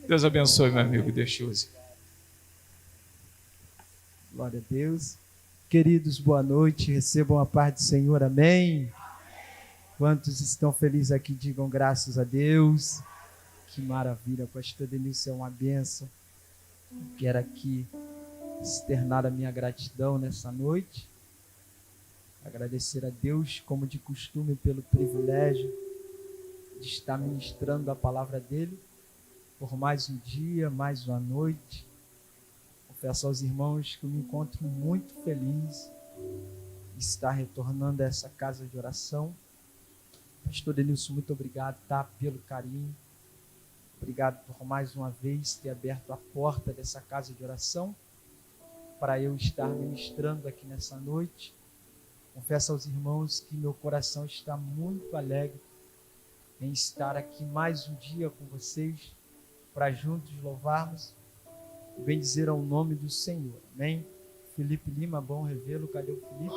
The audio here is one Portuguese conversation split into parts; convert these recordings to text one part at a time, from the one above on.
Deus abençoe, meu amigo. Deus te use. Glória a Deus. Queridos, boa noite. Recebam a paz do Senhor. Amém. Quantos estão felizes aqui, digam graças a Deus. Que maravilha. Pastor Denilson é uma bênção. Quero aqui externar a minha gratidão nessa noite. Agradecer a Deus, como de costume, pelo privilégio de estar ministrando a palavra dele por mais um dia, mais uma noite. Confesso aos irmãos que eu me encontro muito feliz de estar retornando a essa casa de oração. Pastor Denilson, muito obrigado, pelo carinho. Obrigado por mais uma vez ter aberto a porta dessa casa de oração para eu estar ministrando aqui nessa noite. Confesso aos irmãos que meu coração está muito alegre em estar aqui mais um dia com vocês, para juntos louvarmos e bendizer ao nome do Senhor. Amém? Felipe Lima, bom revê-lo. Cadê o Felipe?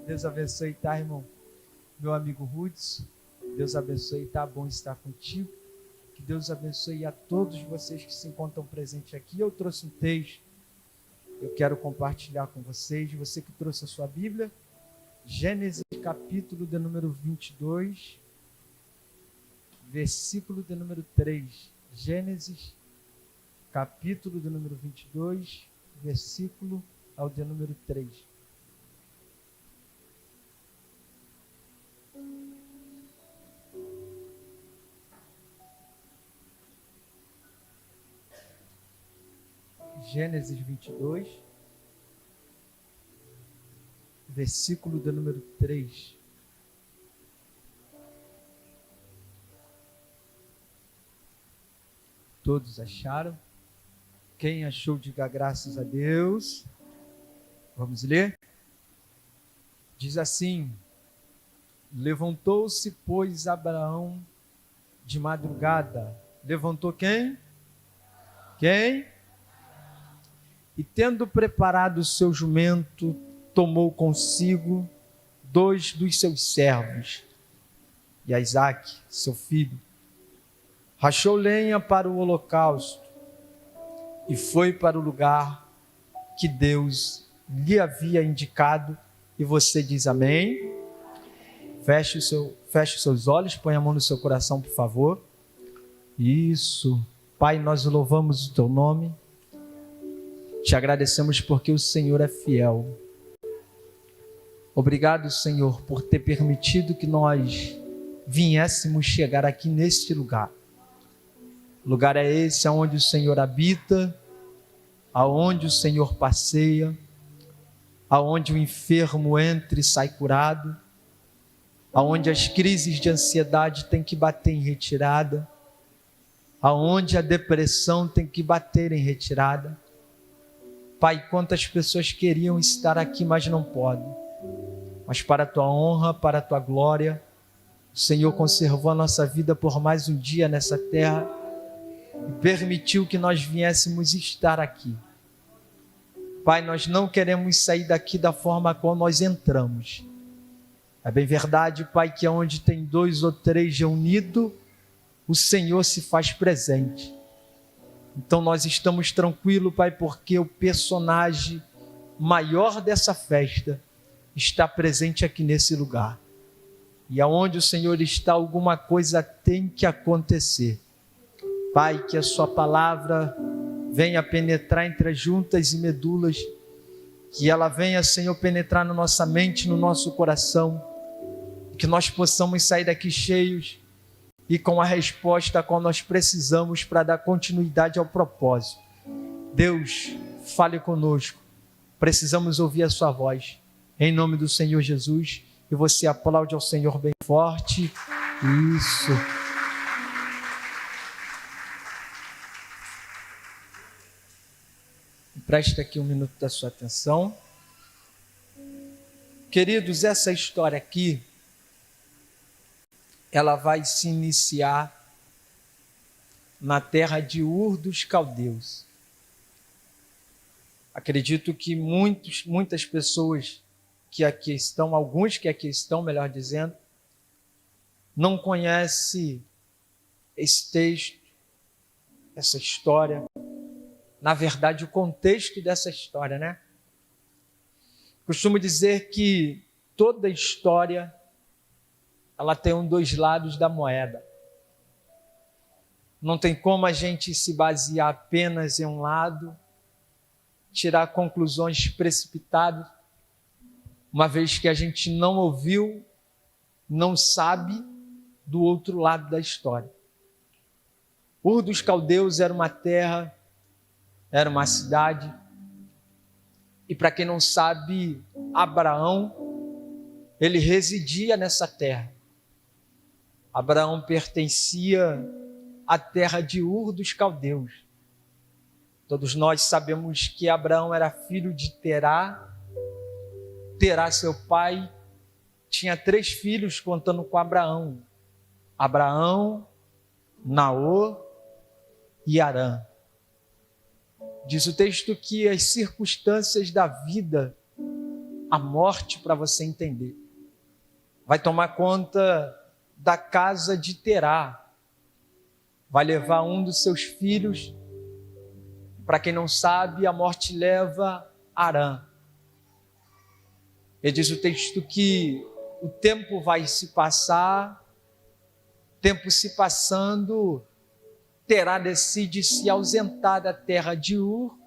Deus abençoe, irmão? Meu amigo Rudes, Deus abençoe, bom estar contigo. Que Deus abençoe a todos vocês que se encontram presentes aqui. Eu trouxe um texto, eu quero compartilhar com vocês. Você que trouxe a sua Bíblia, Gênesis capítulo de número 22, versículo de número 3. Gênesis capítulo de número 22, versículo ao de número 3. Gênesis 22, versículo de número 3. Todos acharam? Quem achou, diga graças a Deus. Vamos ler? Diz assim: levantou-se, pois, Abraão de madrugada. Levantou quem? Quem? E tendo preparado o seu jumento, tomou consigo 2 dos seus servos e a Isaque, seu filho. Rachou lenha para o holocausto e foi para o lugar que Deus lhe havia indicado. E você diz amém? Feche os seus olhos, põe a mão no seu coração, por favor. Isso. Pai, nós louvamos o teu nome. Te agradecemos porque o Senhor é fiel. Obrigado, Senhor, por ter permitido que nós viéssemos chegar aqui neste lugar. Lugar é esse aonde o Senhor habita, aonde o Senhor passeia, aonde o enfermo entra e sai curado, aonde as crises de ansiedade têm que bater em retirada, aonde a depressão tem que bater em retirada. Pai, quantas pessoas queriam estar aqui, mas não podem. Mas para a tua honra, para a tua glória, o Senhor conservou a nossa vida por mais um dia nessa terra e permitiu que nós viéssemos estar aqui. Pai, nós não queremos sair daqui da forma como nós entramos. É bem verdade, Pai, que onde tem 2 ou 3 reunidos, o Senhor se faz presente. Então nós estamos tranquilos, Pai, porque o personagem maior dessa festa está presente aqui nesse lugar. E aonde o Senhor está, alguma coisa tem que acontecer. Pai, que a sua palavra venha penetrar entre as juntas e medulas, que ela venha, Senhor, penetrar na nossa mente, no nosso coração, que nós possamos sair daqui cheios e com a resposta a qual nós precisamos para dar continuidade ao propósito. Deus, fale conosco, precisamos ouvir a sua voz, em nome do Senhor Jesus. E você aplaude ao Senhor bem forte. Isso. Preste aqui um minuto da sua atenção. Queridos, essa história aqui, ela vai se iniciar na terra de Ur dos Caldeus. Acredito que muitas pessoas que aqui estão, alguns que aqui estão, melhor dizendo, não conhecem esse texto, essa história, na verdade, o contexto dessa história, né? Costumo dizer que toda história, ela tem dois lados da moeda. Não tem como a gente se basear apenas em um lado, tirar conclusões precipitadas, uma vez que a gente não ouviu, não sabe do outro lado da história. Ur dos Caldeus era uma terra, era uma cidade, e para quem não sabe, Abraão, ele residia nessa terra. Abraão pertencia à terra de Ur dos Caldeus. Todos nós sabemos que Abraão era filho de Terá. Terá, seu pai, tinha 3 filhos contando com Abraão. Abraão, Naor e Harã. Diz o texto que as circunstâncias da vida, a morte, para você entender, vai tomar conta da casa de Terá. Vai levar um dos seus filhos. Para quem não sabe, a morte leva Harã. E diz o texto que o tempo vai se passar, tempo se passando, Terá decide se ausentar da terra de Ur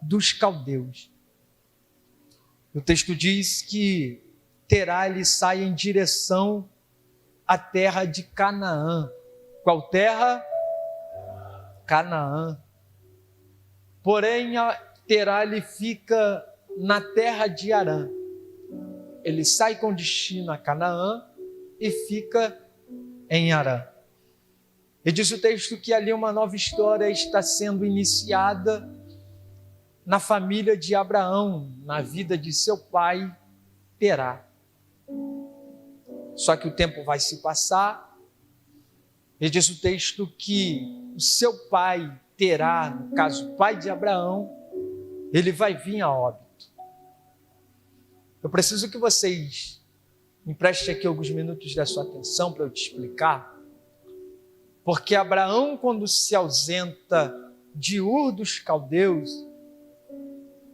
dos Caldeus. O texto diz que Terá ele sai em direção à terra de Canaã. Qual terra? Canaã. Porém, Terá ele fica na terra de Harã. Ele sai com destino a Canaã e fica em Harã. E diz o texto que ali uma nova história está sendo iniciada na família de Abraão, na vida de seu pai, Terá. Só que o tempo vai se passar, e diz o texto que o seu pai, Terá, no caso, o pai de Abraão, ele vai vir a óbito. Eu preciso que vocês me prestem aqui alguns minutos da sua atenção para eu te explicar. Porque Abraão, quando se ausenta de Ur dos Caldeus,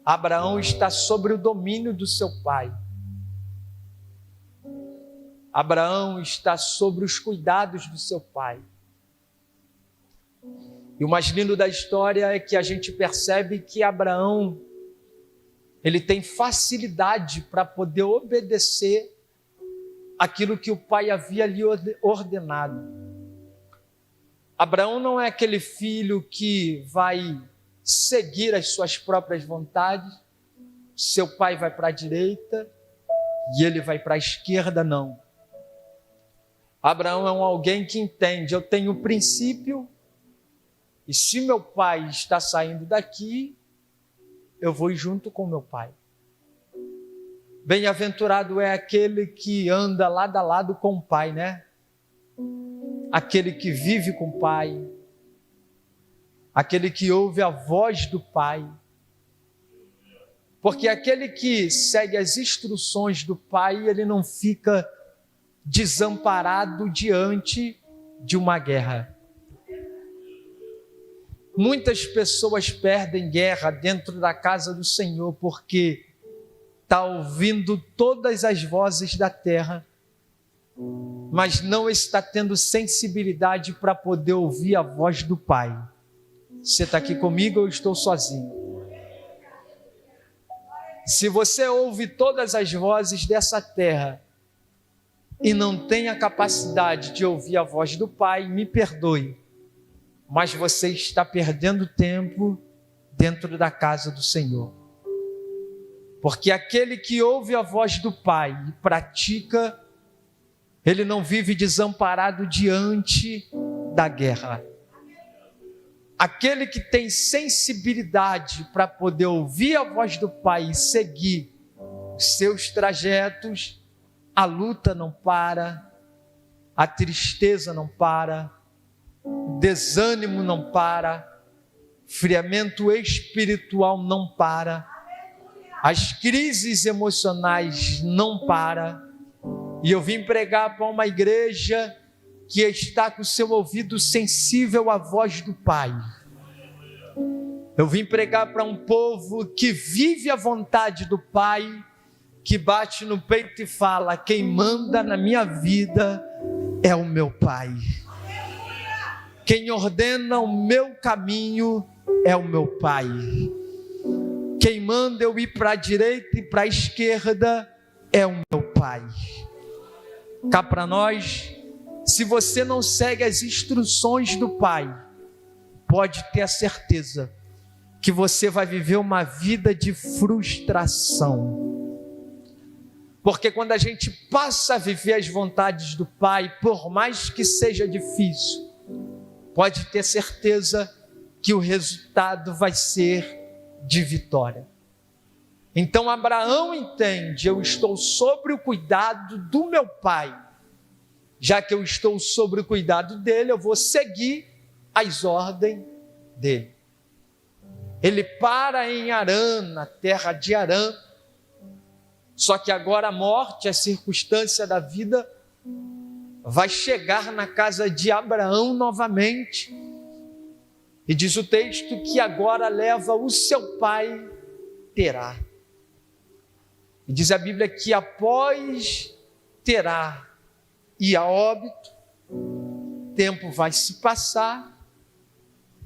Abraão está sob o domínio do seu pai. Abraão está sob os cuidados do seu pai. E o mais lindo da história é que a gente percebe que Abraão, ele tem facilidade para poder obedecer aquilo que o pai havia lhe ordenado. Abraão não é aquele filho que vai seguir as suas próprias vontades, seu pai vai para a direita e ele vai para a esquerda, não. Abraão é alguém que entende, eu tenho um princípio, e se meu pai está saindo daqui, eu vou junto com meu pai. Bem-aventurado é aquele que anda lado a lado com o pai, né? Aquele que vive com o pai, aquele que ouve a voz do pai, porque aquele que segue as instruções do pai, ele não fica desamparado diante de uma guerra. Muitas pessoas perdem guerra dentro da casa do Senhor porque está ouvindo todas as vozes da terra, mas não está tendo sensibilidade para poder ouvir a voz do Pai. Você está aqui comigo ou eu estou sozinho? Se você ouve todas as vozes dessa terra e não tem a capacidade de ouvir a voz do Pai, me perdoe, mas você está perdendo tempo dentro da casa do Senhor. Porque aquele que ouve a voz do Pai e pratica, ele não vive desamparado diante da guerra. Aquele que tem sensibilidade para poder ouvir a voz do Pai e seguir os seus trajetos, a luta não para, a tristeza não para, o desânimo não para, friamento espiritual não para, as crises emocionais não param. E eu vim pregar para uma igreja que está com o seu ouvido sensível à voz do Pai. Eu vim pregar para um povo que vive a vontade do Pai, que bate no peito e fala: quem manda na minha vida é o meu Pai. Quem ordena o meu caminho é o meu Pai. Quem manda eu ir para a direita e para a esquerda é o meu Pai. Cá para nós, se você não segue as instruções do Pai, pode ter a certeza que você vai viver uma vida de frustração. Porque quando a gente passa a viver as vontades do Pai, por mais que seja difícil, pode ter certeza que o resultado vai ser de vitória. Então Abraão entende: eu estou sob o cuidado do meu Pai. Já que eu estou sob o cuidado dele, eu vou seguir as ordens dele. Ele para em Harã, na terra de Harã. Só que agora a morte, a circunstância da vida, vai chegar na casa de Abraão novamente. E diz o texto que agora leva o seu pai Terá. E diz a Bíblia que após Terá ir a óbito, o tempo vai se passar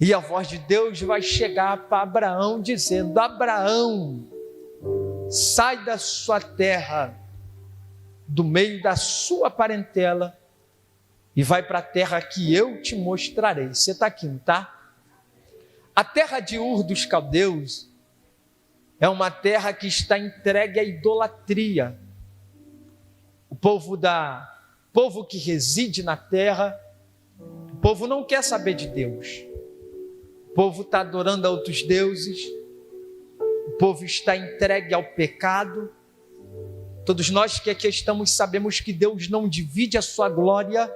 e a voz de Deus vai chegar para Abraão dizendo: Abraão, sai da sua terra, do meio da sua parentela, e vai para a terra que eu te mostrarei. Você está aqui, não está? A terra de Ur dos Caldeus é uma terra que está entregue à idolatria. O povo que reside na terra, o povo não quer saber de Deus. O povo está adorando a outros deuses. O povo está entregue ao pecado. Todos nós que aqui estamos sabemos que Deus não divide a sua glória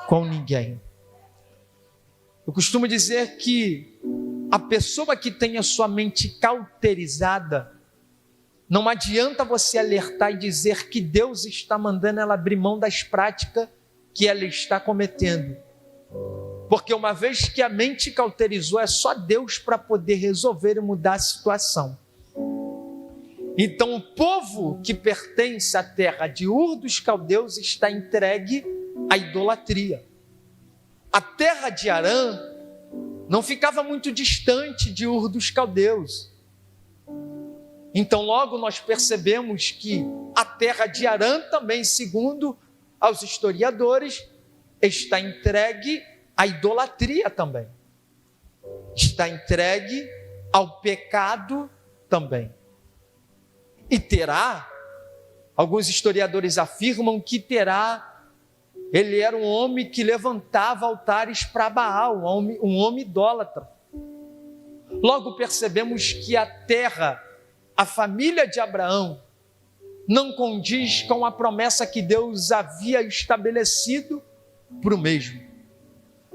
com ninguém. Eu costumo dizer que a pessoa que tem a sua mente cauterizada, não adianta você alertar e dizer que Deus está mandando ela abrir mão das práticas que ela está cometendo. Porque uma vez que a mente cauterizou, é só Deus para poder resolver e mudar a situação. Então o povo que pertence à terra de Ur dos Caldeus está entregue à idolatria. A terra de Harã não ficava muito distante de Ur dos Caldeus. Então logo nós percebemos que a terra de Harã também, segundo aos historiadores, está entregue à idolatria também. Está entregue ao pecado também. E Terá, alguns historiadores afirmam que Terá, ele era um homem que levantava altares para Baal, um homem idólatra. Logo percebemos que a terra, a família de Abraão, não condiz com a promessa que Deus havia estabelecido para o mesmo.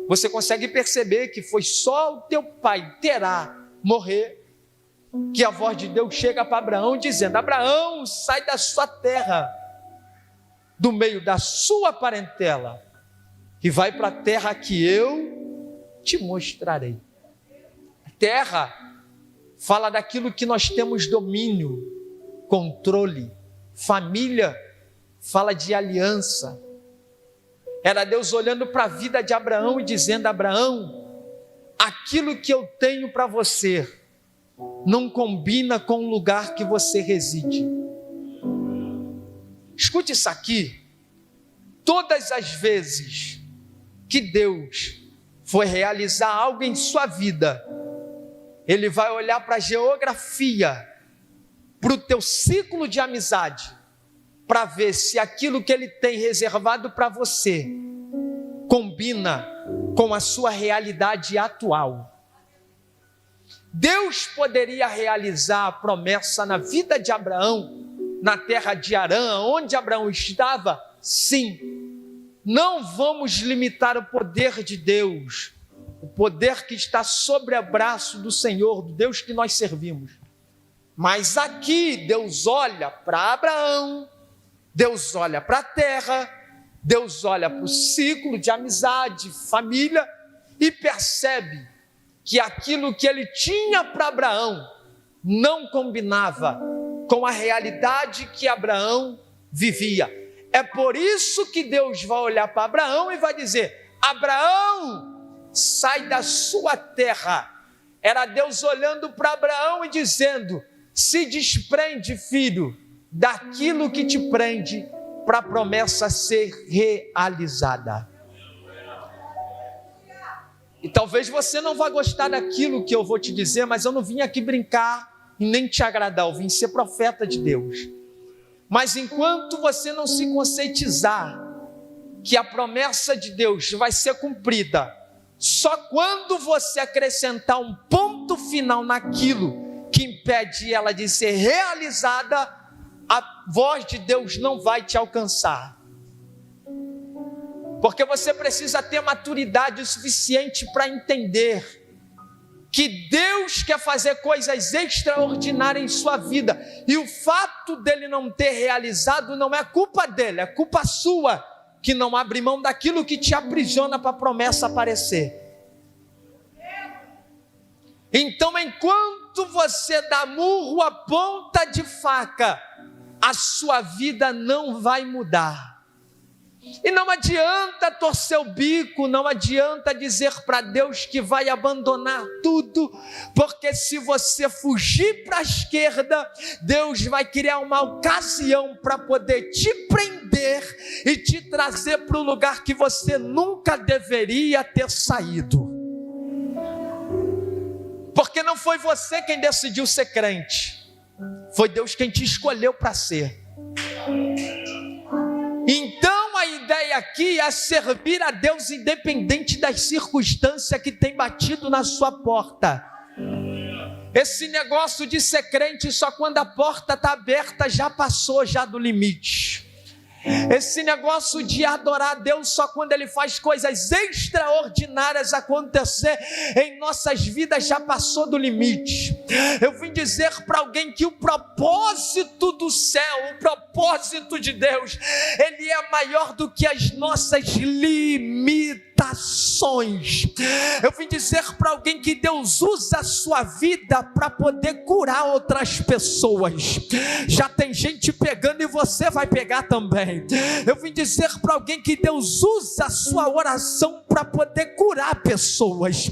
Você consegue perceber que foi só o teu pai Terá morrer, que a voz de Deus chega para Abraão dizendo: Abraão, sai da sua terra, do meio da sua parentela, e vai para a terra que eu te mostrarei. Terra fala daquilo que nós temos domínio, controle. Família fala de aliança. Era Deus olhando para a vida de Abraão e dizendo: Abraão, aquilo que eu tenho para você não combina com o lugar que você reside. Escute isso aqui. Todas as vezes que Deus for realizar algo em sua vida, Ele vai olhar para a geografia, para o teu ciclo de amizade, para ver se aquilo que Ele tem reservado para você combina com a sua realidade atual. Deus poderia realizar a promessa na vida de Abraão, na terra de Harã, onde Abraão estava? Sim. Não vamos limitar o poder de Deus, o poder que está sobre o braço do Senhor, do Deus que nós servimos. Mas aqui Deus olha para Abraão, Deus olha para a terra, Deus olha para o ciclo de amizade, família, e percebe que aquilo que ele tinha para Abraão não combinava com a realidade que Abraão vivia. É por isso que Deus vai olhar para Abraão e vai dizer: Abraão, sai da sua terra. Era Deus olhando para Abraão e dizendo: se desprende, filho, daquilo que te prende, para a promessa ser realizada. E talvez você não vá gostar daquilo que eu vou te dizer, mas eu não vim aqui brincar e nem te agradar, eu vim ser profeta de Deus. Mas enquanto você não se conscientizar que a promessa de Deus vai ser cumprida, só quando você acrescentar um ponto final naquilo que impede ela de ser realizada, a voz de Deus não vai te alcançar. Porque você precisa ter maturidade suficiente para entender que Deus quer fazer coisas extraordinárias em sua vida, e o fato dele não ter realizado não é culpa dele, é culpa sua, que não abre mão daquilo que te aprisiona para a promessa aparecer. Então, enquanto você dá murro à ponta de faca, a sua vida não vai mudar. E não adianta torcer o bico, não adianta dizer para Deus que vai abandonar tudo, porque se você fugir para a esquerda, Deus vai criar uma ocasião para poder te prender e te trazer para o lugar que você nunca deveria ter saído. Porque não foi você quem decidiu ser crente, foi Deus quem te escolheu para ser. Então a ideia aqui é servir a Deus independente das circunstâncias que tem batido na sua porta. Esse negócio de ser crente só quando a porta está aberta já passou já do limite. Esse negócio de adorar a Deus só quando Ele faz coisas extraordinárias acontecer em nossas vidas já passou do limite. Eu vim dizer para alguém que o propósito do céu, o propósito de Deus, ele é maior do que as nossas limitações. Eu vim dizer para alguém que Deus usa a sua vida para poder curar outras pessoas. Já tem gente pegando e você vai pegar também. Eu vim dizer para alguém que Deus usa a sua oração para poder curar pessoas.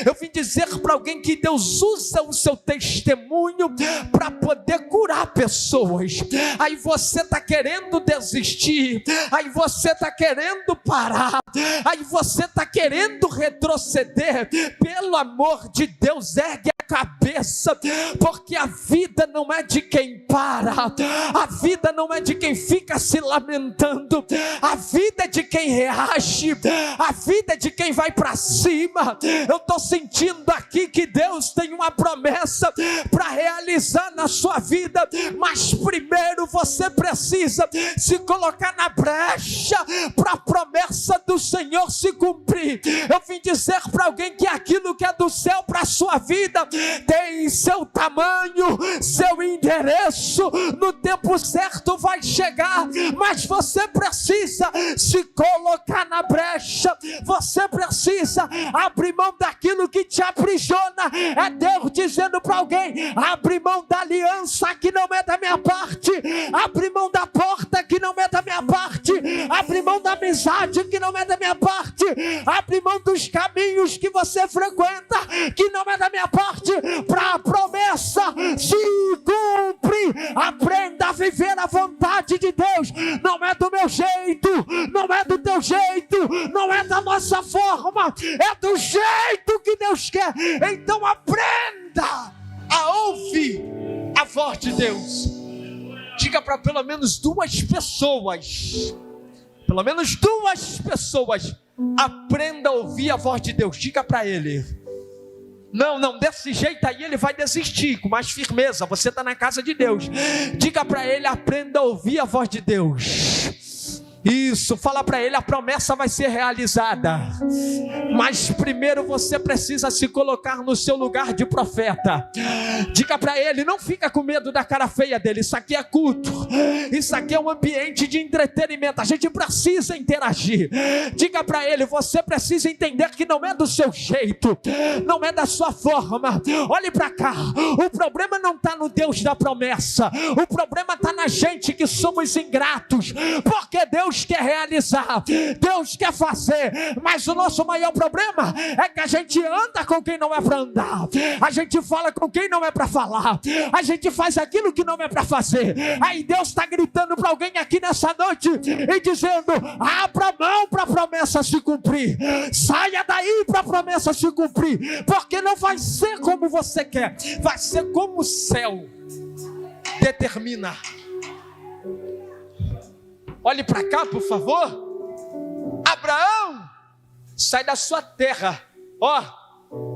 Eu vim dizer para alguém que Deus usa o seu testemunho para poder curar pessoas. Aí você está querendo desistir, aí você está querendo parar, aí você está querendo retroceder. Pelo amor de Deus, ergue a cabeça, porque a vida não é de quem para, a vida não é de quem fica se lamentando, a vida é de quem reage, a vida é de quem vai para cima. Eu estou sentindo aqui que Deus tem uma promessa para realizar na sua vida, mas primeiro você precisa se colocar na brecha para a promessa do Senhor se cumprir. Eu vim dizer para alguém que aquilo que é do céu para a sua vida tem seu tamanho, seu endereço, no tempo certo vai chegar, mas você precisa se colocar na brecha, você precisa abrir mão daquilo que te aprisiona. É Deus dizendo para alguém: abre mão da aliança que não é da minha parte, abre mão da porta que não é da minha parte, abre mão da amizade que não é da minha parte, abre mão dos caminhos que você frequenta que não é da minha parte, para a promessa se cumprir. Aprenda a viver a vontade de Deus. Não é do meu jeito, não é do teu jeito, não é da nossa forma, é do jeito que Deus quer. Então aprenda a ouvir a voz de Deus. Diga para pelo menos duas pessoas, aprenda a ouvir a voz de Deus. Diga para ele: não, desse jeito aí ele vai desistir. Com mais firmeza, você está na casa de Deus. Diga para ele: aprenda a ouvir a voz de Deus. Isso, fala para ele, a promessa vai ser realizada. Mas primeiro você precisa se colocar no seu lugar de profeta. Diga para ele, não fica com medo da cara feia dele. Isso aqui é culto. Isso aqui é um ambiente de entretenimento. A gente precisa interagir. Diga para ele, você precisa entender que não é do seu jeito, não é da sua forma. Olhe para cá. O problema não está no Deus da promessa. O problema está na gente que somos ingratos. Porque Deus quer realizar, Deus quer fazer, mas o nosso maior problema é que a gente anda com quem não é para andar, a gente fala com quem não é para falar, a gente faz aquilo que não é para fazer. Aí Deus está gritando para alguém aqui nessa noite e dizendo, abra mão para a promessa se cumprir, saia daí para a promessa se cumprir, porque não vai ser como você quer, vai ser como o céu determina. Olhe para cá, por favor. Abraão, sai da sua terra.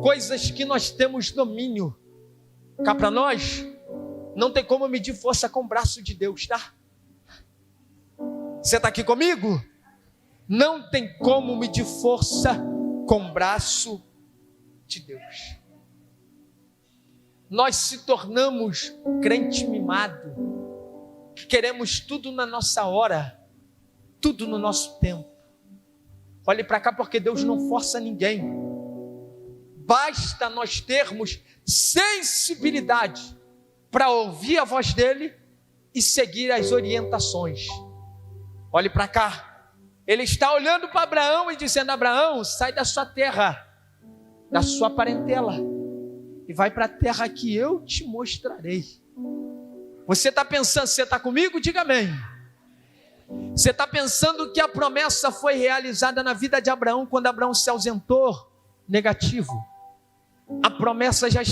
Coisas que nós temos domínio. Cá para nós, não tem como medir força com o braço de Deus, tá? Você está aqui comigo? Não tem como medir força com o braço de Deus. Nós se tornamos crente mimado, que queremos tudo na nossa hora, tudo no nosso tempo. Olhe para cá, porque Deus não força ninguém. Basta nós termos sensibilidade para ouvir a voz dele e seguir as orientações. Olhe para cá. Ele está olhando para Abraão e dizendo, Abraão, sai da sua terra, da sua parentela, e vai para a terra que eu te mostrarei. Você está pensando, você está comigo? Diga amém. Você está pensando que a promessa foi realizada na vida de Abraão quando Abraão se ausentou? Negativo. A promessa já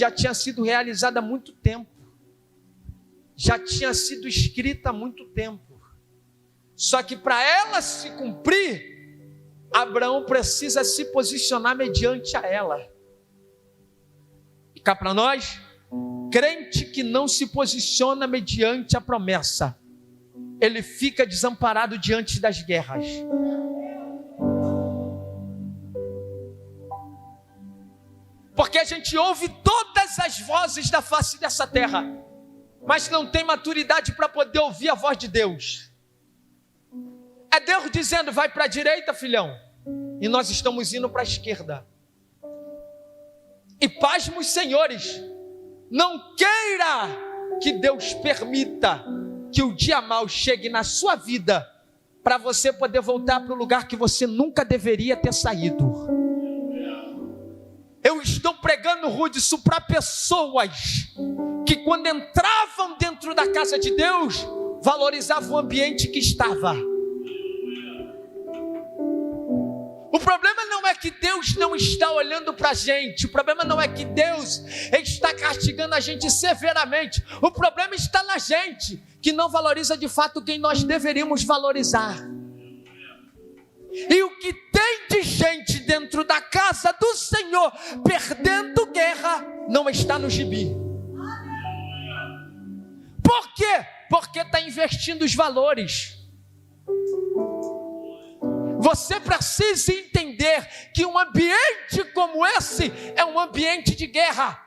tinha sido realizada há muito tempo. Já tinha sido escrita há muito tempo. Só que para ela se cumprir, Abraão precisa se posicionar mediante a ela. E cá para nós, crente que não se posiciona mediante a promessa, ele fica desamparado diante das guerras. Porque a gente ouve todas as vozes da face dessa terra, mas não tem maturidade para poder ouvir a voz de Deus. É Deus dizendo, vai para a direita, filhão, e nós estamos indo para a esquerda. E pasmos, senhores, não queira que Deus permita que o dia mau chegue na sua vida para você poder voltar para o lugar que você nunca deveria ter saído. Eu estou pregando, Rude, isso para pessoas que quando entravam dentro da casa de Deus, valorizavam o ambiente que estava. O problema não é que Deus não está olhando para a gente, o problema não é que Deus está castigando a gente severamente, o problema está na gente, que não valoriza de fato quem nós deveríamos valorizar. E o que tem de gente dentro da casa do Senhor perdendo guerra não está no gibi. Por quê? Porque está investindo os valores. Você precisa entender que um ambiente como esse é um ambiente de guerra.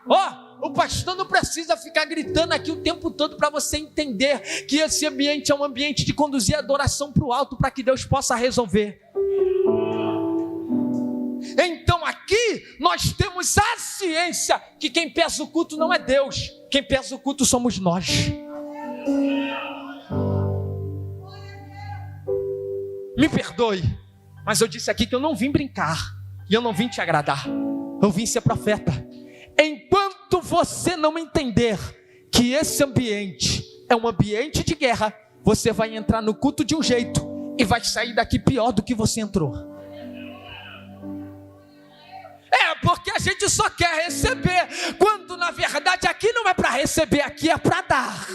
O pastor não precisa ficar gritando aqui o tempo todo para você entender que esse ambiente é um ambiente de conduzir a adoração para o alto, para que Deus possa resolver. Então aqui nós temos a ciência que quem pesa o culto não é Deus, quem pesa o culto somos nós. Me perdoe, mas eu disse aqui que eu não vim brincar, e eu não vim te agradar, eu vim ser profeta. Enquanto você não entender que esse ambiente é um ambiente de guerra, você vai entrar no culto de um jeito e vai sair daqui pior do que você entrou. Porque a gente só quer receber, quando na verdade aqui não é para receber, aqui é para dar.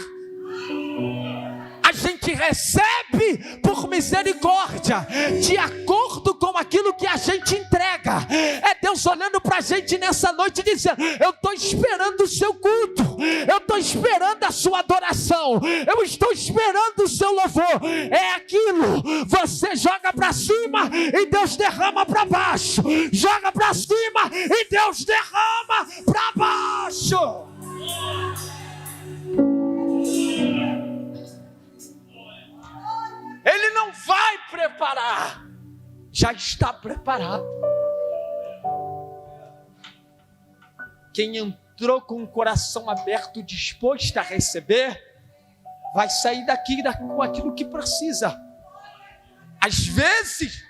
A gente gente recebe por misericórdia, de acordo com aquilo que a gente entrega. É Deus olhando para a gente nessa noite dizendo: eu estou esperando o seu culto, eu estou esperando a sua adoração, eu estou esperando o seu louvor. É aquilo, você joga para cima e Deus derrama para baixo, joga para cima e Deus derrama para baixo. Ele não vai preparar, já está preparado. Quem entrou com o coração aberto, disposto a receber, vai sair daqui com aquilo que precisa. Às vezes,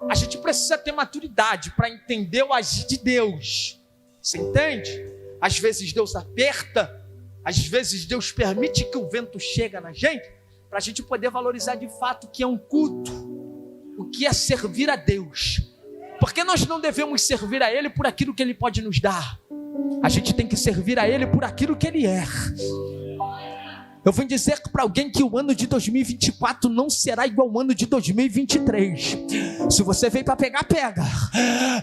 a gente precisa ter maturidade para entender o agir de Deus. Você entende? Às vezes Deus aperta, às vezes Deus permite que o vento chegue na gente, para a gente poder valorizar de fato o que é um culto, o que é servir a Deus. Porque nós não devemos servir a Ele por aquilo que Ele pode nos dar. A gente tem que servir a Ele por aquilo que Ele é. Eu vim dizer para alguém que o ano de 2024 não será igual ao ano de 2023. Se você veio para pegar, pega.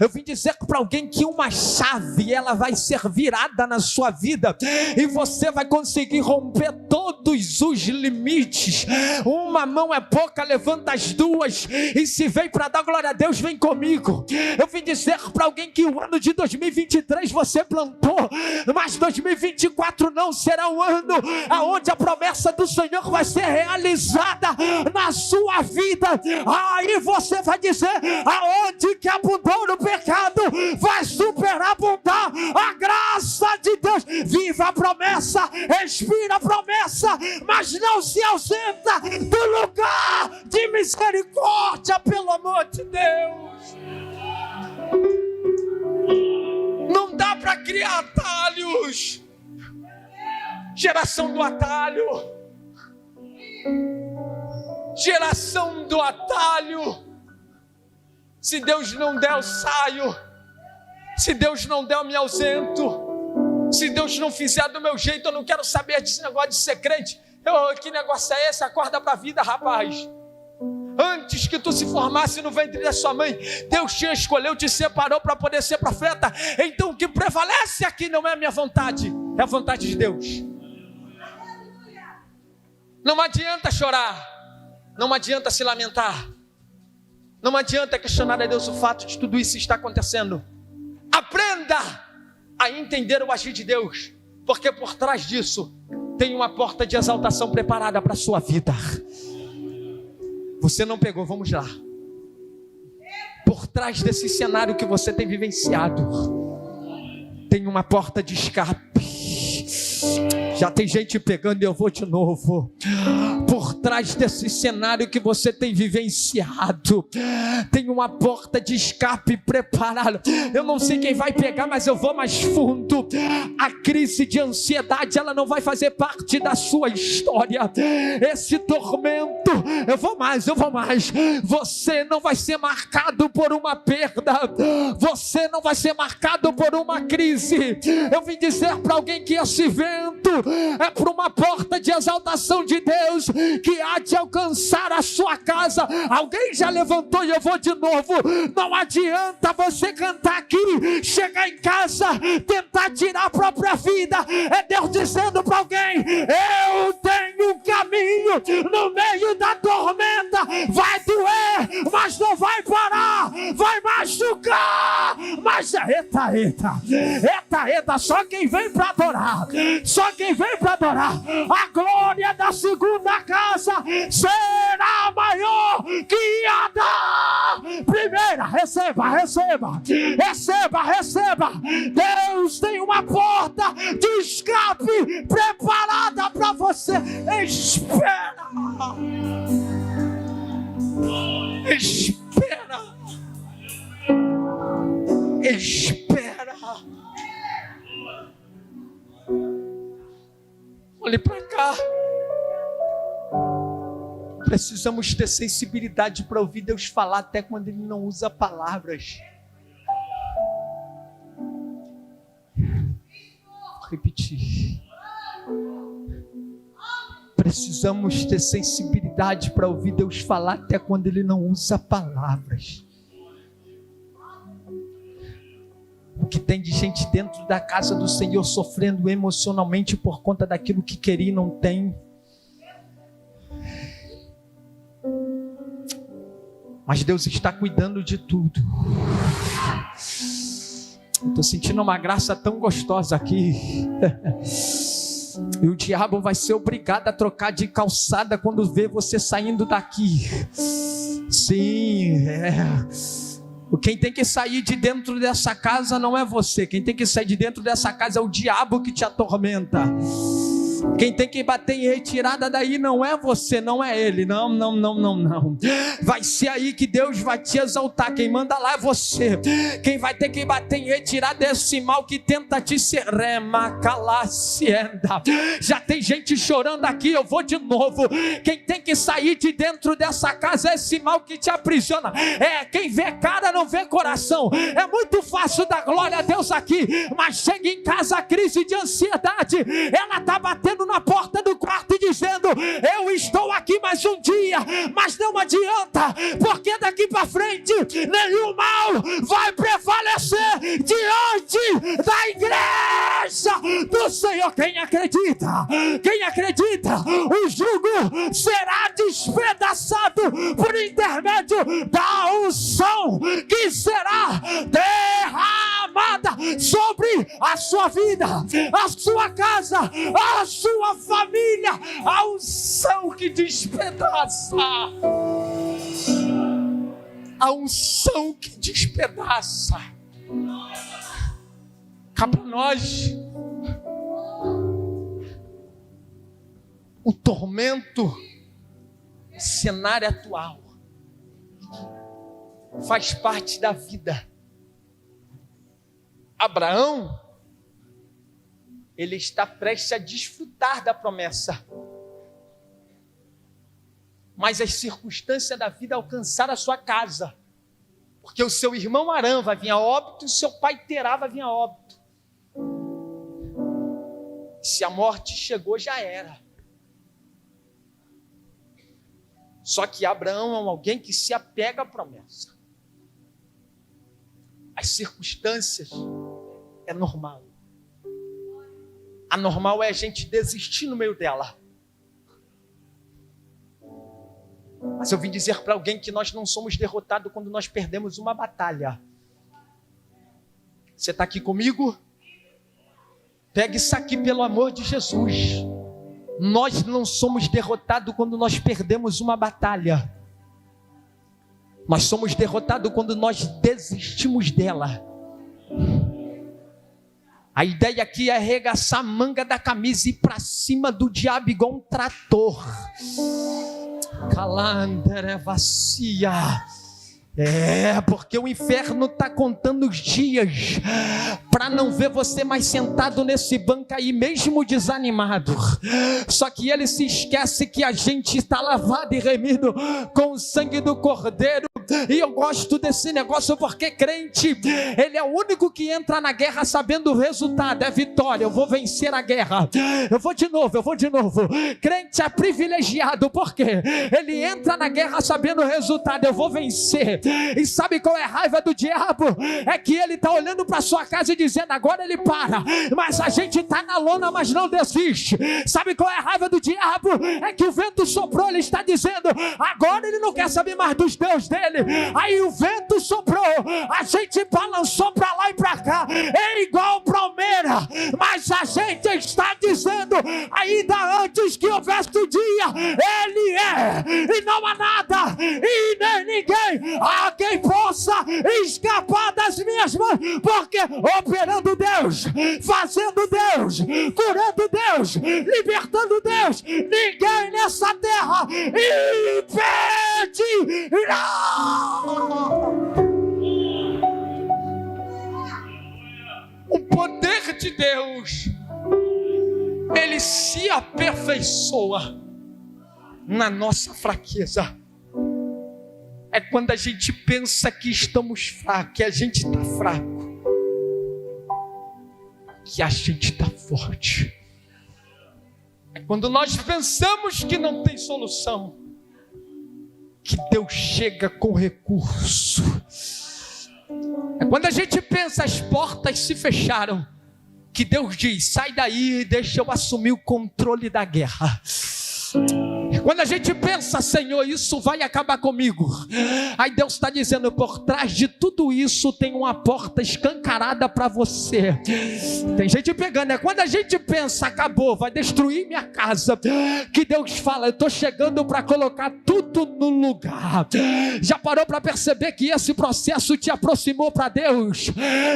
Eu vim dizer para alguém que uma chave, ela vai ser virada na sua vida, e você vai conseguir romper todos os limites. Uma mão é pouca, levanta as duas, e se veio para dar glória a Deus, vem comigo. Eu vim dizer para alguém que o ano de 2023 você plantou, mas 2024 não será um ano aonde a promessa do Senhor vai ser realizada na sua vida. Aí você vai dizer: aonde que abundou no pecado, vai superabundar a graça de Deus. Viva a promessa, respira a promessa, mas não se ausenta do lugar de misericórdia, pelo amor de Deus. Não dá para criar atalhos. Geração do atalho. Geração do atalho. Se Deus não der, eu saio. Se Deus não der, eu me ausento. Se Deus não fizer do meu jeito, eu não quero saber desse negócio de ser crente. Que negócio é esse? Acorda para a vida, rapaz. Antes que tu se formasse no ventre da sua mãe, Deus te escolheu, te separou para poder ser profeta. Então o que prevalece aqui não é a minha vontade, é a vontade de Deus. Não adianta chorar, não adianta se lamentar, não adianta questionar a Deus o fato de tudo isso estar acontecendo. Aprenda a entender o agir de Deus, porque por trás disso tem uma porta de exaltação preparada para a sua vida. Você não pegou, vamos lá. Por trás desse cenário que você tem vivenciado, tem uma porta de escape. Já tem gente pegando e eu vou de novo. Por trás desse cenário que você tem vivenciado, tem uma porta de escape preparada. Eu não sei quem vai pegar, mas eu vou mais fundo. A crise de ansiedade, ela não vai fazer parte da sua história. Esse tormento, eu vou mais. Você não vai ser marcado por uma perda. Você não vai ser marcado por uma crise. Eu vim dizer para alguém que esse vento é por uma porta de exaltação de Deus que há de alcançar a sua casa. Alguém já levantou e eu vou de novo. Não adianta você cantar aqui, chegar em casa, tentar tirar a própria vida. É Deus dizendo para alguém: eu tenho um caminho no meio da tormenta. Vai doer, mas não vai parar. Vai machucar, mas eita, só quem vem para adorar, a glória da segunda casa será maior que a da primeira. Receba. Deus tem uma porta de escape preparada para você. Espera. Olhe para cá. Precisamos ter sensibilidade para ouvir Deus falar até quando Ele não usa palavras. Vou repetir. precisamos ter sensibilidade para ouvir Deus falar até quando Ele não usa palavras. O que tem de gente dentro da casa do Senhor sofrendo emocionalmente por conta daquilo que queria e não tem. Mas Deus está cuidando de tudo. Estou sentindo uma graça tão gostosa aqui. E o diabo vai ser obrigado a trocar de calçada quando vê você saindo daqui. Sim, Quem tem que sair de dentro dessa casa não é você. Quem tem que sair de dentro dessa casa é o diabo que te atormenta. Quem tem que bater em retirada daí não é você, não é ele. Não. Vai ser aí que Deus vai te exaltar. Quem manda lá é você. Quem vai ter que bater em retirada é esse mal que tenta te ser. Já tem gente chorando aqui, eu vou de novo. Quem tem que sair de dentro dessa casa é esse mal que te aprisiona. Quem vê cara não vê coração. É muito fácil dar glória a Deus aqui, mas chega em casa a crise de ansiedade. Ela está batendo na porta do quarto e dizendo: eu estou aqui mais um dia, mas não adianta, porque daqui para frente nenhum mal vai prevalecer diante da igreja do Senhor. Quem acredita, o jugo será despedaçado por intermédio da unção que será derramada sobre a sua vida, a sua casa, a sua família. A unção que despedaça, a unção que despedaça. Cá para nós o tormento, cenário atual, faz parte da vida. Abraão, ele está prestes a desfrutar da promessa, mas as circunstâncias da vida alcançaram a sua casa, porque o seu irmão Arã vai vir a óbito e o seu pai Terá vai vir a óbito. Se a morte chegou, já era. Só que Abraão é alguém que se apega à promessa. As circunstâncias é normal. Anormal é a gente desistir no meio dela. Mas eu vim dizer para alguém que nós não somos derrotados quando nós perdemos uma batalha. Você está aqui comigo? Pega isso aqui pelo amor de Jesus. Nós não somos derrotados quando nós perdemos uma batalha. Nós somos derrotados quando nós desistimos dela. A ideia aqui é arregaçar a manga da camisa e ir para cima do diabo igual um trator. Calanderevacia. Porque o inferno está contando os dias para não ver você mais sentado nesse banco aí, mesmo desanimado. Só que ele se esquece que a gente está lavado e remido com o sangue do Cordeiro. E eu gosto desse negócio porque crente, ele é o único que entra na guerra sabendo o resultado, é vitória. Eu vou vencer a guerra. Eu vou de novo. Crente é privilegiado porque ele entra na guerra sabendo o resultado. Eu vou vencer. E sabe qual é a raiva do diabo? É que ele está olhando para sua casa e dizendo: agora ele para, mas a gente está na lona, mas não desiste. Sabe qual é a raiva do diabo? É que o vento soprou, ele está dizendo: agora ele não quer saber mais dos deuses dele. Aí o vento soprou, a gente balançou para lá e para cá, é igual palmeira, mas a gente está dizendo, ainda antes que houvesse o dia, ele é, e não há nada e nem ninguém a quem possa escapar das minhas mãos, porque operando Deus, fazendo Deus, curando Deus, libertando Deus, ninguém nessa terra impedirá. O poder de Deus, ele se aperfeiçoa na nossa fraqueza. É quando a gente pensa que estamos fracos, que a gente está fraco, que a gente está forte. É Quando nós pensamos que não tem solução, que Deus chega com recurso. É quando a gente pensa as portas se fecharam, que Deus diz: sai daí, deixa eu assumir o controle da guerra. Quando a gente pensa: Senhor, isso vai acabar comigo, aí Deus está dizendo: por trás de tudo isso tem uma porta escancarada para você. Tem gente pegando, quando a gente pensa: acabou, vai destruir minha casa, que Deus fala: eu estou chegando para colocar tudo no lugar. Já parou para perceber que esse processo te aproximou para Deus?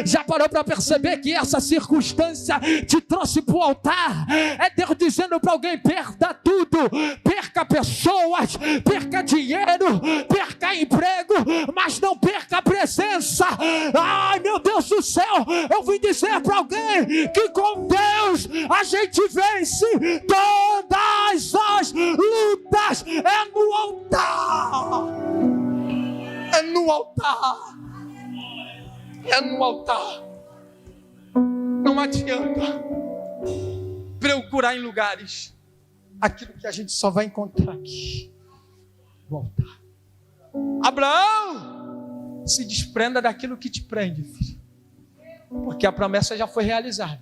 Já parou para perceber que essa circunstância te trouxe para o altar? É Deus dizendo para alguém: perda tudo, perca pessoas, perca dinheiro, perca emprego, mas não perca a presença. Ai, meu Deus do céu, eu vim dizer para alguém que com Deus a gente vence todas as lutas. É no altar, é no altar, é no altar. Não adianta procurar em lugares aquilo que a gente só vai encontrar aqui. Voltar. Abraão, se desprenda daquilo que te prende, filho, porque a promessa já foi realizada.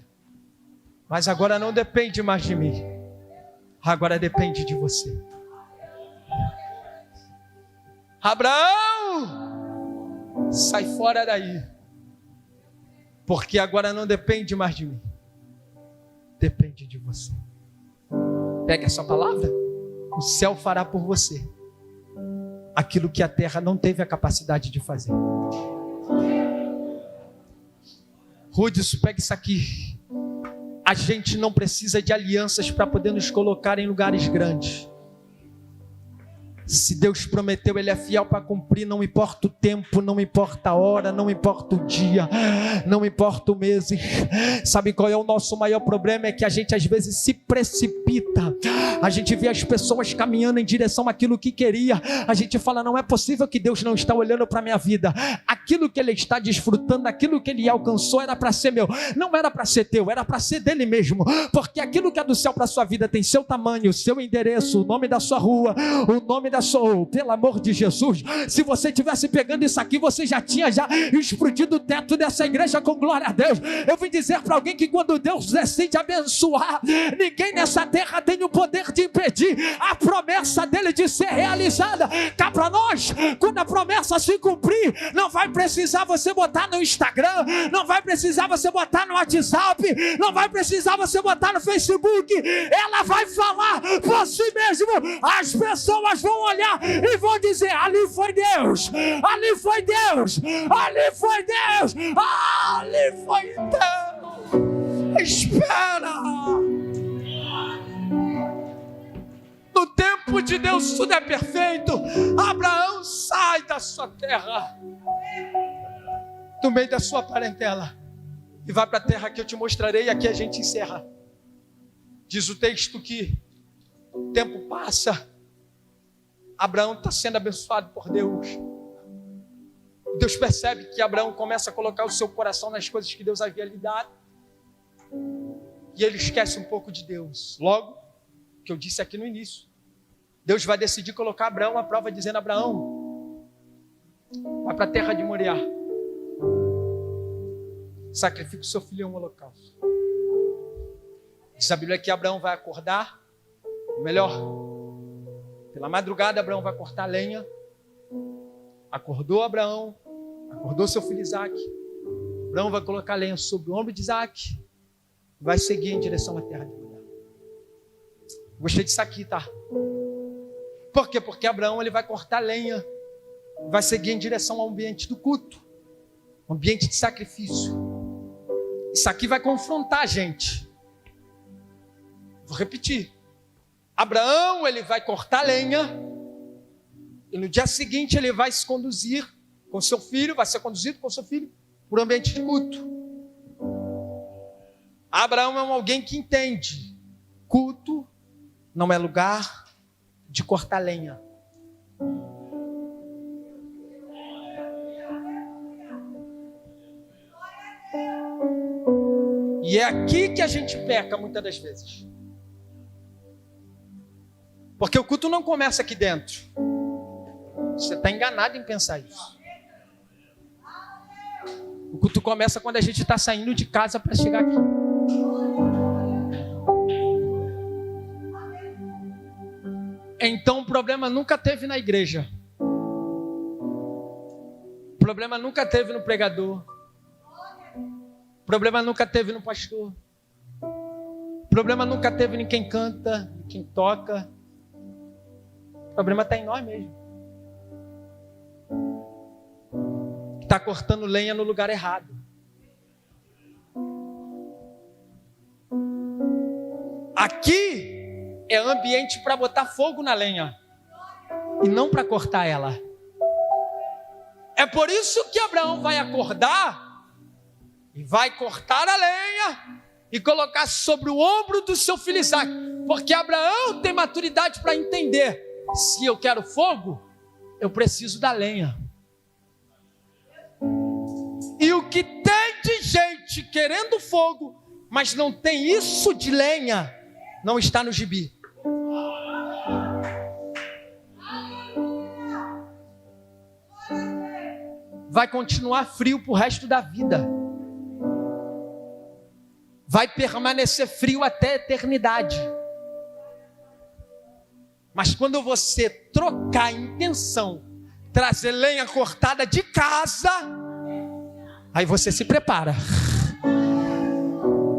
Mas agora não depende mais de mim, agora depende de você. Abraão, sai fora daí, porque agora não depende mais de mim, depende de você. Pegue essa palavra. O céu fará por você aquilo que a terra não teve a capacidade de fazer. Rudis, pegue isso aqui. A gente não precisa de alianças para poder nos colocar em lugares grandes. Se Deus prometeu, Ele é fiel para cumprir. Não importa o tempo, não importa a hora, não importa o dia, não importa o mês. Sabe qual é o nosso maior problema? É que a gente às vezes se precipita. A gente vê as pessoas caminhando em direção àquilo que queria. A gente fala: não é possível que Deus não está olhando para a minha vida. Aquilo que Ele está desfrutando, aquilo que Ele alcançou era para ser meu. Não era para ser teu, era para ser dele mesmo. Porque aquilo que é do céu para a sua vida tem seu tamanho, seu endereço, o nome da sua rua, o nome pelo amor de Jesus. Se você tivesse pegando isso aqui, você já tinha explodido o teto dessa igreja com glória a Deus. Eu vim dizer para alguém que quando Deus decide abençoar, ninguém nessa terra tem o poder de impedir a promessa dele de ser realizada. Cá para nós, quando a promessa se cumprir, não vai precisar você botar no Instagram, não vai precisar você botar no WhatsApp, não vai precisar você botar no Facebook. Ela vai falar por si mesmo. As pessoas vão olhar e vão dizer: ali foi Deus, ali foi Deus, ali foi Deus, ali foi Deus. Espera. No tempo de Deus tudo é perfeito. Abraão, sai da sua terra, do meio da sua parentela, e vai para a terra que eu te mostrarei. E aqui a gente encerra. Diz o texto que o tempo passa, Abraão está sendo abençoado por Deus. Deus percebe que Abraão começa a colocar o seu coração nas coisas que Deus havia lhe dado, e ele esquece um pouco de Deus. Logo, que eu disse aqui no início, Deus vai decidir colocar Abraão à prova, dizendo: Abraão, vai para a terra de Moriá, sacrifica o seu filho em um holocausto. Diz a Bíblia que Abraão vai acordar, pela madrugada Abraão vai cortar lenha. Acordou Abraão, acordou seu filho Isaque. Abraão vai colocar lenha sobre o ombro de Isaque, vai seguir em direção à terra de Moriá. Gostei disso aqui, tá? Por quê? Porque Abraão ele vai cortar lenha, vai seguir em direção ao ambiente do culto, ambiente de sacrifício. Isso aqui vai confrontar a gente. Vou repetir. Abraão ele vai cortar lenha, e no dia seguinte ele vai se conduzir com seu filho, vai ser conduzido com seu filho por um ambiente de culto. Abraão é alguém que entende: culto não é lugar de cortar lenha. E é aqui que a gente peca muitas das vezes. Porque o culto não começa aqui dentro. Você está enganado em pensar isso. O culto começa quando a gente está saindo de casa para chegar aqui. Então o problema nunca teve na igreja. O problema nunca teve no pregador. O problema nunca teve no pastor. O problema nunca teve em quem canta, em quem toca. O problema está em nós mesmos. Está cortando lenha no lugar errado. Aqui é ambiente para botar fogo na lenha e não para cortar ela. É por isso que Abraão vai acordar e vai cortar a lenha e colocar sobre o ombro do seu filho Isaque, porque Abraão tem maturidade para entender: se eu quero fogo, eu preciso da lenha. E o que tem de gente querendo fogo, mas não tem isso de lenha, não está no gibi. Vai continuar frio para o resto da vida. Vai permanecer frio até a eternidade. Mas quando você trocar a intenção, trazer lenha cortada de casa, aí você se prepara.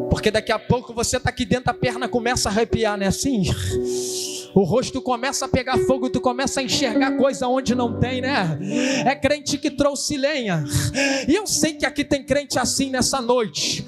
Porque daqui a pouco você está aqui dentro, a perna começa a arrepiar, né? Assim, o rosto começa a pegar fogo, tu começa a enxergar coisa onde não tem, né? É crente que trouxe lenha. E eu sei que aqui tem crente assim nessa noite.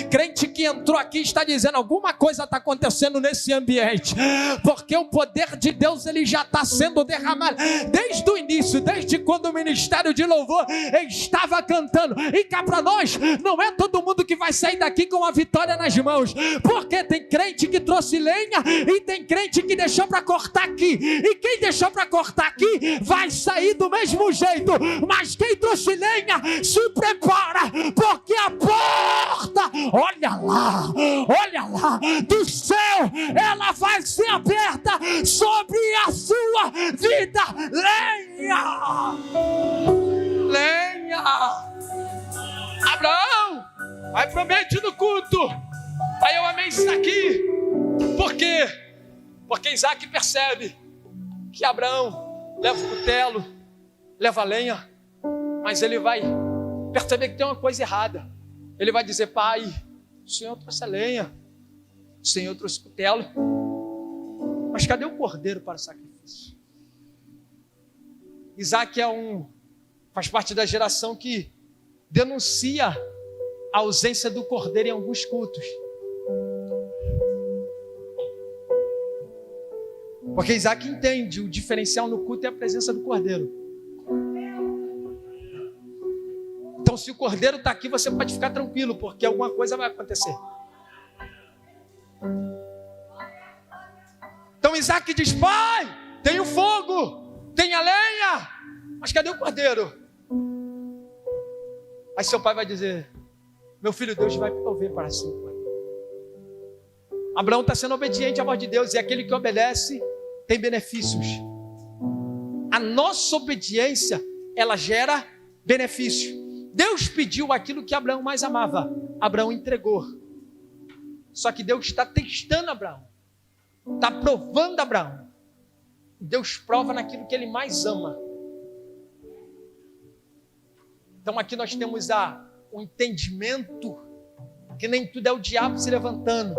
Crente que entrou aqui e está dizendo: alguma coisa está acontecendo nesse ambiente, porque o poder de Deus ele já está sendo derramado desde o início, desde quando o ministério de louvor estava cantando. E cá para nós, não é todo mundo que vai sair daqui com a vitória nas mãos, porque tem crente que trouxe lenha e tem crente que deixou para cortar aqui, e quem deixou para cortar aqui vai sair do mesmo jeito. Mas quem trouxe lenha, se prepara, porque a porta, olha lá, do céu, ela vai ser aberta sobre a sua vida. Lenha. Abraão, vai promete no culto. Aí eu amei isso aqui. Por quê? Porque Isaque percebe que Abraão leva o cutelo, leva a lenha, mas ele vai perceber que tem uma coisa errada. Ele vai dizer: pai, o Senhor trouxe a lenha, o Senhor trouxe o cutelo, mas cadê o cordeiro para o sacrifício? Isaque faz parte da geração que denuncia a ausência do cordeiro em alguns cultos. Porque Isaque entende o diferencial no culto é a presença do cordeiro. Então, se o cordeiro está aqui, você pode ficar tranquilo, porque alguma coisa vai acontecer. Então Isaque diz: pai, tem o fogo, tem a lenha, mas cadê o cordeiro? Aí seu pai vai dizer: meu filho, Deus vai prover para si. Abraão está sendo obediente à voz de Deus, e aquele que obedece tem benefícios. A nossa obediência, ela gera benefício. Deus pediu aquilo que Abraão mais amava, Abraão entregou. Só que Deus está testando Abraão, está provando Abraão. Deus prova naquilo que ele mais ama. Então aqui nós temos um entendimento que nem tudo é o diabo se levantando.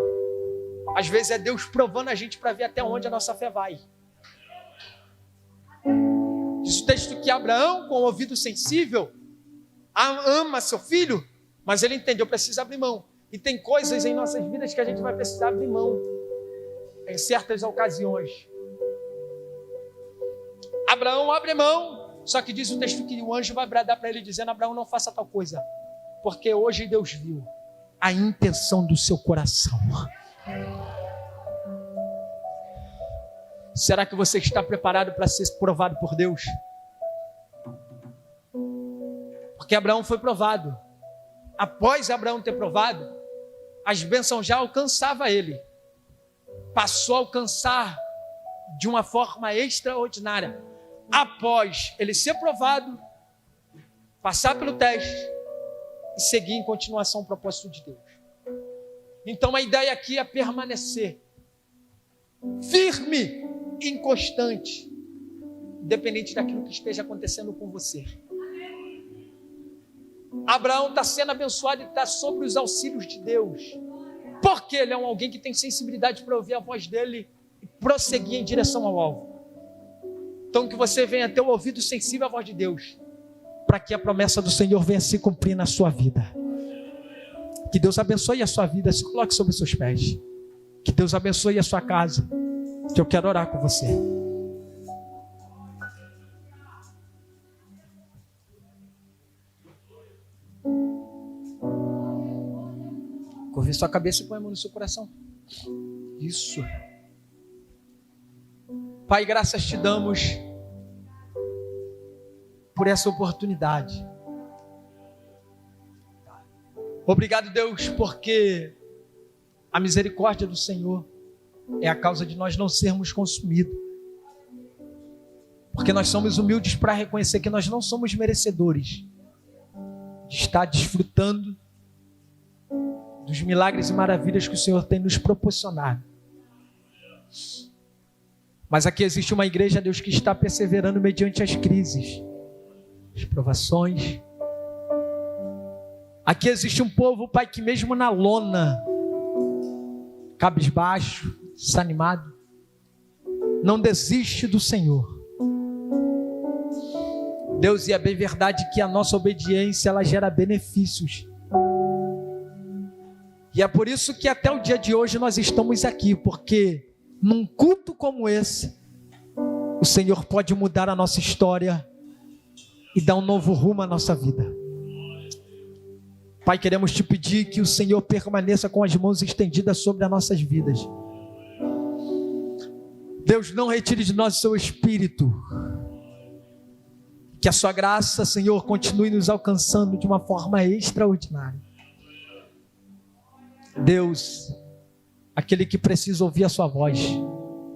Às vezes é Deus provando a gente para ver até onde a nossa fé vai. Diz o texto que Abraão, com o ouvido sensível, ama seu filho, mas ele entendeu: precisa abrir mão. E tem coisas em nossas vidas que a gente vai precisar abrir mão em certas ocasiões. Abraão abre mão, só que diz o texto que o anjo vai bradar para ele dizendo: Abraão, não faça tal coisa, porque hoje Deus viu a intenção do seu coração. Será que você está preparado para ser provado por Deus? Porque Abraão foi provado. Após Abraão ter provado, as bênçãos já alcançavam ele. Passou a alcançar de uma forma extraordinária, após ele ser provado, passar pelo teste e seguir em continuação o propósito de Deus. Então a ideia aqui é permanecer firme, inconstante, independente daquilo que esteja acontecendo com você. Abraão está sendo abençoado e está sobre os auxílios de Deus, porque ele é alguém que tem sensibilidade para ouvir a voz dele e prosseguir em direção ao alvo. Então que você venha ter o ouvido sensível à voz de Deus, para que a promessa do Senhor venha se cumprir na sua vida. Que Deus abençoe a sua vida. Se coloque sobre os seus pés. Que Deus abençoe a sua casa, que eu quero orar com você. Curve sua cabeça e põe a mão no seu coração. Isso. Pai, graças te damos por essa oportunidade. Obrigado, Deus, porque a misericórdia do Senhor é a causa de nós não sermos consumidos. Porque nós somos humildes para reconhecer que nós não somos merecedores de estar desfrutando dos milagres e maravilhas que o Senhor tem nos proporcionado. Mas aqui existe uma igreja, Deus, que está perseverando mediante as crises, as provações. Aqui existe um povo, Pai, que mesmo na lona, cabisbaixo, desanimado, não desiste do Senhor. Deus, e é bem verdade que a nossa obediência, ela gera benefícios. E é por isso que até o dia de hoje nós estamos aqui, porque num culto como esse, o Senhor pode mudar a nossa história e dar um novo rumo à nossa vida. Pai, queremos te pedir que o Senhor permaneça com as mãos estendidas sobre as nossas vidas. Deus, não retire de nós o seu Espírito. Que a sua graça, Senhor, continue nos alcançando de uma forma extraordinária. Deus, aquele que precisa ouvir a sua voz,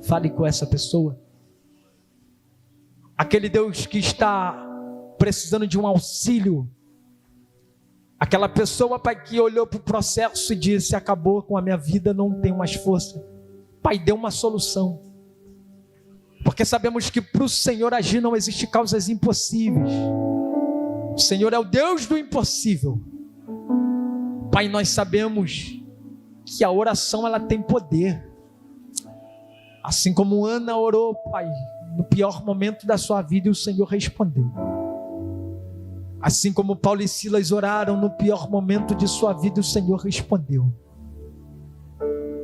fale com essa pessoa. Aquele Deus que está precisando de um auxílio, aquela pessoa, Pai, que olhou para o processo e disse: acabou com a minha vida, não tenho mais força. Pai, dê uma solução, porque sabemos que para o Senhor agir não existe causas impossíveis. O Senhor é o Deus do impossível. Pai, nós sabemos que a oração, ela tem poder. Assim como Ana orou, Pai, no pior momento da sua vida, e o Senhor respondeu. Assim como Paulo e Silas oraram no pior momento de sua vida, o Senhor respondeu.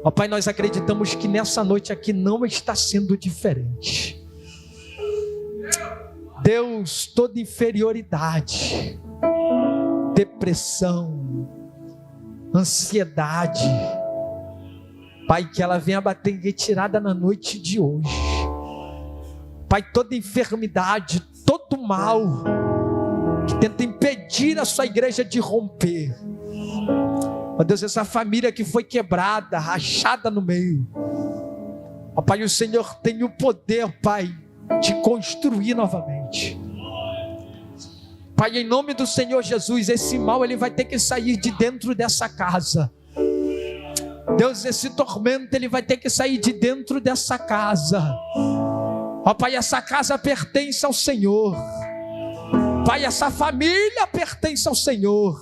Ó Pai, nós acreditamos que nessa noite aqui não está sendo diferente. Deus, toda inferioridade, depressão, ansiedade, Pai, que ela venha bater em retirada na noite de hoje. Pai, toda enfermidade, todo mal que tenta impedir a sua igreja de romper. Ó Deus, essa família que foi quebrada, rachada no meio. Ó Pai, o Senhor tem o poder, Pai, de construir novamente. Pai, em nome do Senhor Jesus, esse mal, ele vai ter que sair de dentro dessa casa. Deus, esse tormento, ele vai ter que sair de dentro dessa casa. Ó Pai, essa casa pertence ao Senhor. Pai, essa família pertence ao Senhor.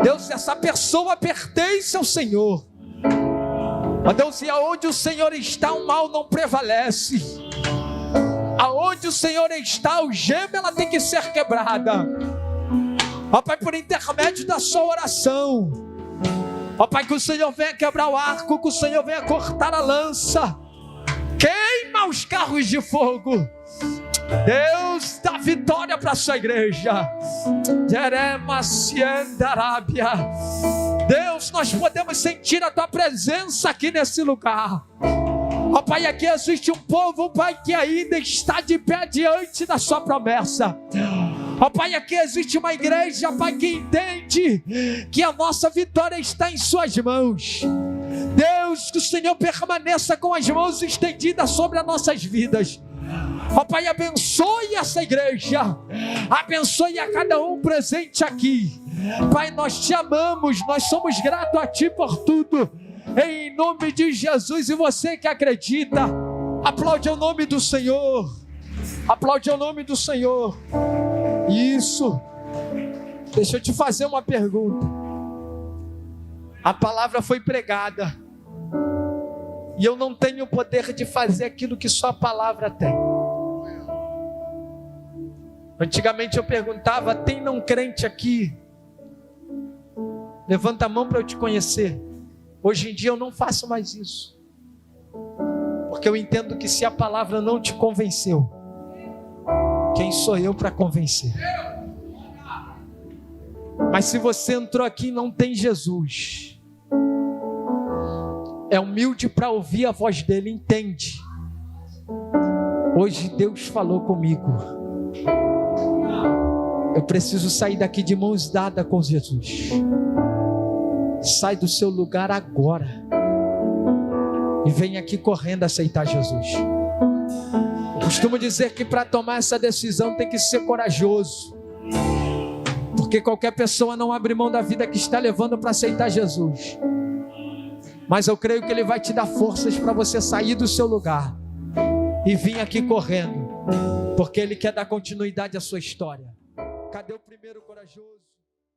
Deus, essa pessoa pertence ao Senhor. Ó Deus, e aonde o Senhor está, o mal não prevalece. Aonde o Senhor está, o gema, ela tem que ser quebrada. Ó Pai, por intermédio da sua oração. Ó Pai, que o Senhor venha quebrar o arco, que o Senhor venha cortar a lança. Queima os carros de fogo. Deus, dá vitória para a sua igreja. Deus, nós podemos sentir a tua presença aqui nesse lugar. Ó Pai, aqui existe um povo, Pai, que ainda está de pé diante da sua promessa. Ó Pai, aqui existe uma igreja, Pai, que entende que a nossa vitória está em suas mãos. Deus, que o Senhor permaneça com as mãos estendidas sobre as nossas vidas. Ó Pai, abençoe essa igreja, abençoe a cada um presente aqui. Pai, nós te amamos, nós somos gratos a Ti por tudo, em nome de Jesus. E você que acredita, aplaude ao nome do Senhor, aplaude ao nome do Senhor. Isso. Deixa eu te fazer uma pergunta. A palavra foi pregada e eu não tenho o poder de fazer aquilo que só a palavra tem. Antigamente eu perguntava: tem não crente aqui? Levanta a mão para eu te conhecer. Hoje em dia eu não faço mais isso, porque eu entendo que se a palavra não te convenceu, quem sou eu para convencer? Mas se você entrou aqui e não tem Jesus, é humilde para ouvir a voz dele, entende? Hoje Deus falou comigo, eu preciso sair daqui de mãos dadas com Jesus. Sai do seu lugar agora e vem aqui correndo aceitar Jesus. Eu costumo dizer que para tomar essa decisão tem que ser corajoso, porque qualquer pessoa não abre mão da vida que está levando para aceitar Jesus. Mas eu creio que Ele vai te dar forças para você sair do seu lugar e vir aqui correndo, porque Ele quer dar continuidade à sua história. Cadê o primeiro corajoso?